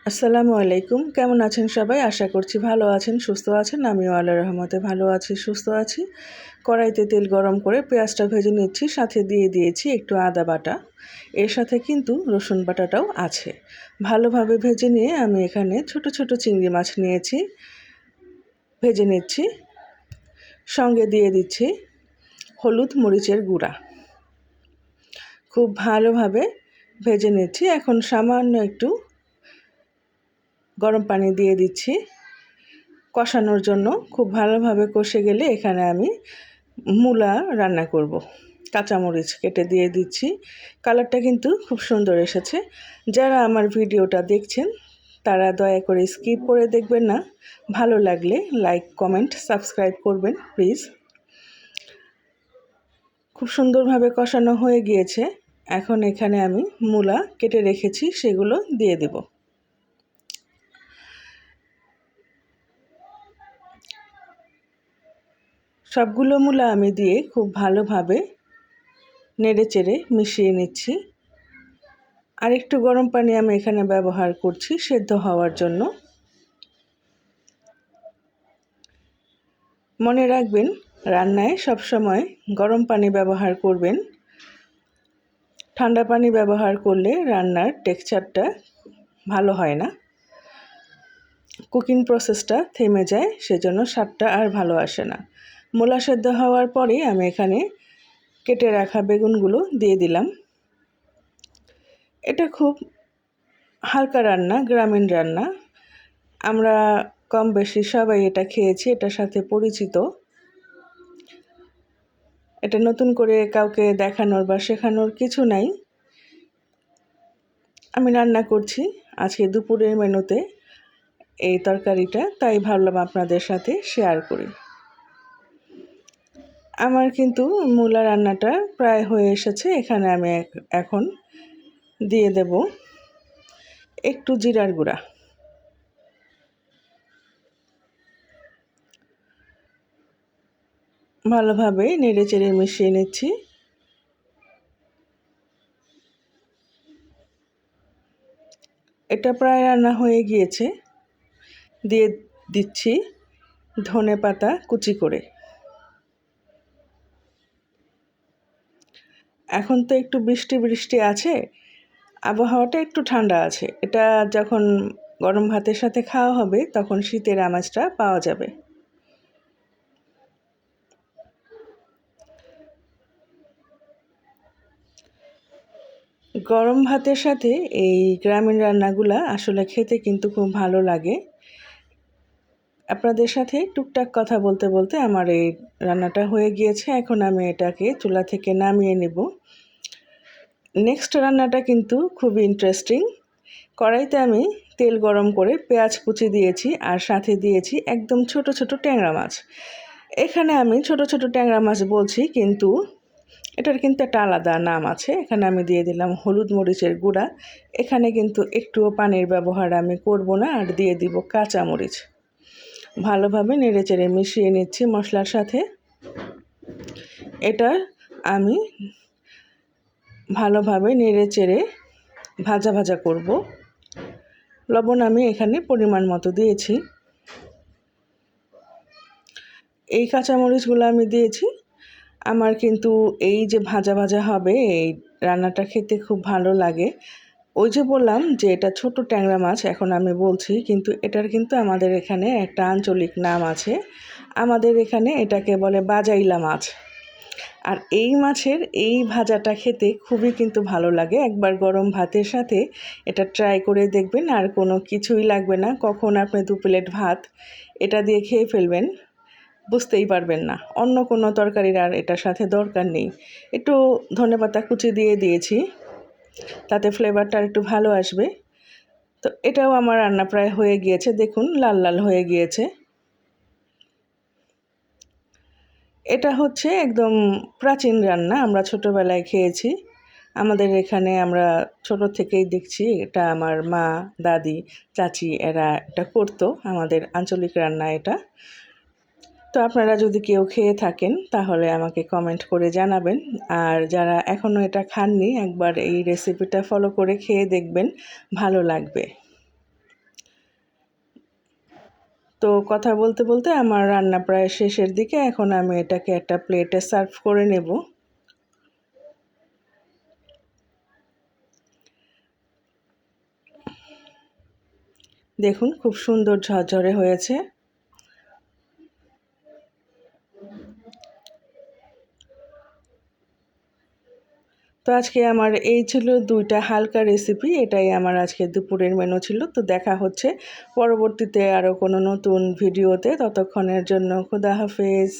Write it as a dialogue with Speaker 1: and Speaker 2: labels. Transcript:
Speaker 1: আসসালামু আলাইকুম। কেমন আছেন সবাই? আশা করছি ভালো আছেন, সুস্থ আছেন। আমিও আল্লাহর রহমতে ভালো আছি, সুস্থ আছি। কড়াইতে তেল গরম করে পেঁয়াজটা ভেজে নিচ্ছি, সাথে দিয়ে দিয়েছি একটু আদা বাটা। এর সাথে কিন্তু রসুন বাটাটাও আছে। ভালোভাবে ভেজে নিয়ে আমি এখানে ছোট ছোট চিংড়ি মাছ নিয়েছি, ভেজে নিচ্ছি। সঙ্গে দিয়ে দিচ্ছি হলুদ মরিচের গুঁড়া। খুব ভালোভাবে ভেজে নিচ্ছি। এখন সামান্য একটু গরম পানি দিয়ে দিচ্ছি কষানোর জন্য। খুব ভালোভাবে কষে গেলে এখানে আমি মূলা রান্না করব। কাঁচামরিচ কেটে দিয়ে দিচ্ছি। কালারটা কিন্তু খুব সুন্দর এসেছে। যারা আমার ভিডিওটা দেখছেন তারা দয়া করে স্কিপ করে দেখবেন না। ভালো লাগলে লাইক, কমেন্ট, সাবস্ক্রাইব করবেন প্লিজ। খুব সুন্দরভাবে কষানো হয়ে গিয়েছে। এখন এখানে আমি মূলা কেটে রেখেছি সেগুলো দিয়ে দেব। সবগুলো মূলা আমি দিয়ে খুব ভালোভাবে নেড়েচেড়ে মিশিয়ে নিচ্ছি। আর একটু গরম পানি আমি এখানে ব্যবহার করছি সেদ্ধ হওয়ার জন্য। মনে রাখবেন, রান্নায় সবসময় গরম পানি ব্যবহার করবেন। ঠান্ডা পানি ব্যবহার করলে রান্নার টেক্সচারটা ভালো হয় না, কুকিং প্রসেসটা থেমে যায়, সেজন্য স্বাদটা আর ভালো আসে না। মূলা সেদ্ধ হওয়ার পরে আমি এখানে কেটে রাখা বেগুনগুলো দিয়ে দিলাম। এটা খুব হালকা রান্না, গ্রামীণ রান্না। আমরা কম বেশি সবাই এটা খেয়েছি, এটার সাথে পরিচিত। এটা নতুন করে কাউকে দেখানোর বা শেখানোর কিছু নাই। আমি রান্না করছি আজকে দুপুরের মেনুতে এই তরকারিটা, তাই ভাবলাম আপনাদের সাথে শেয়ার করি। আমার কিন্তু মূলা রান্নাটা প্রায় হয়ে এসেছে। এখানে আমি এখন দিয়ে দেব একটু জিরার গুঁড়া। ভালোভাবে নেড়েচেড়ে মিশিয়ে নিচ্ছি। এটা প্রায় রান্না হয়ে গিয়েছে। দিয়ে দিচ্ছি ধনেপাতা কুচি করে। এখন তো একটু বৃষ্টি বৃষ্টি আছে, আবহাওয়াটা একটু ঠান্ডা আছে। এটা যখন গরম ভাতের সাথে খাওয়া হবে তখন শীতের আমেজটা পাওয়া যাবে। গরম ভাতের সাথে এই গ্রামীণ রান্নাগুলা আসলে খেতে কিন্তু খুব ভালো লাগে। আপনাদের সাথে টুকটাক কথা বলতে বলতে আমার এই রান্নাটা হয়ে গিয়েছে। এখন আমি এটাকে চুলা থেকে নামিয়ে নেব। নেক্সট রান্নাটা কিন্তু খুবই ইন্টারেস্টিং। কড়াইতে আমি তেল গরম করে পেঁয়াজ কুচি দিয়েছি আর সাথে দিয়েছি একদম ছোট ছোট ট্যাংরা মাছ। এখানে আমি ছোট ছোট ট্যাংরা মাছ বলছি, কিন্তু এটার কিন্তু একটা আলাদা নাম আছে। এখানে আমি দিয়ে দিলাম হলুদ মরিচের গুঁড়া। এখানে কিন্তু একটুও পানির ব্যবহার আমি করব না, আর দিয়ে দিব কাঁচামরিচ। ভালোভাবে নেড়েচেড়ে মিশিয়ে নিচ্ছি মশলার সাথে। এটা আমি ভালোভাবে নেড়েচেড়ে ভাজা ভাজা করব। লবণ আমি এখানে পরিমাণ মতো দিয়েছি। এই কাঁচামরিচগুলো আমি দিয়েছি। আমার কিন্তু এই যে ভাজা ভাজা হবে এই রান্নাটা খেতে খুব ভালো লাগে। ওই যে বললাম যে এটা ছোট ট্যাংরা মাছ, এখন আমি বলছি, কিন্তু এটার কিন্তু আমাদের এখানে একটা আঞ্চলিক নাম আছে। আমাদের এখানে এটাকে বলে বাজাইলা মাছ। আর এই মাছের এই ভাজাটা খেতে খুবই কিন্তু ভালো লাগে। একবার গরম ভাতের সাথে এটা ট্রাই করে দেখবেন, আর কোনো কিছুই লাগবে না। কখন আপনি 2 প্লেট ভাত এটা দিয়ে খেয়ে ফেলবেন বুঝতেই পারবেন না। অন্য কোনো তরকারির আর এটার সাথে দরকার নেই। একটু ধনেপাতা কুচি দিয়ে দিয়েছি, তাতে ফ্লেভারটা একটু ভালো আসবে। তো এটাও আমার রান্না প্রায় হয়ে গিয়েছে। দেখুন লাল লাল হয়ে গিয়েছে। এটা হচ্ছে একদম প্রাচীন রান্না, আমরা ছোটোবেলায় খেয়েছি। আমাদের এখানে আমরা ছোট থেকেই দেখছি এটা। আমার মা, দাদি, চাচি এরা এটা করতো। আমাদের আঞ্চলিক রান্না এটা। তো আপনারা যদি কেউ খেয়ে থাকেন তাহলে আমাকে কমেন্ট করে জানাবেন। আর যারা এখনও এটা খাননি একবার এই রেসিপিটা ফলো করে খেয়ে দেখবেন, ভালো লাগবে। তো কথা বলতে বলতে আমার রান্না প্রায় শেষের দিকে। এখন আমি এটাকে একটা প্লেটে সার্ভ করে নেব। দেখুন খুব সুন্দর ঝরঝরে হয়েছে। তো আজকে আমার এই ছিল 2টা হালকা রেসিপি। এটাই আমার আজকে দুপুরের মেনু ছিল। তো দেখা হচ্ছে পরবর্তীতে আরও কোনো নতুন ভিডিওতে। ততক্ষণের জন্য খোদা হাফেজ।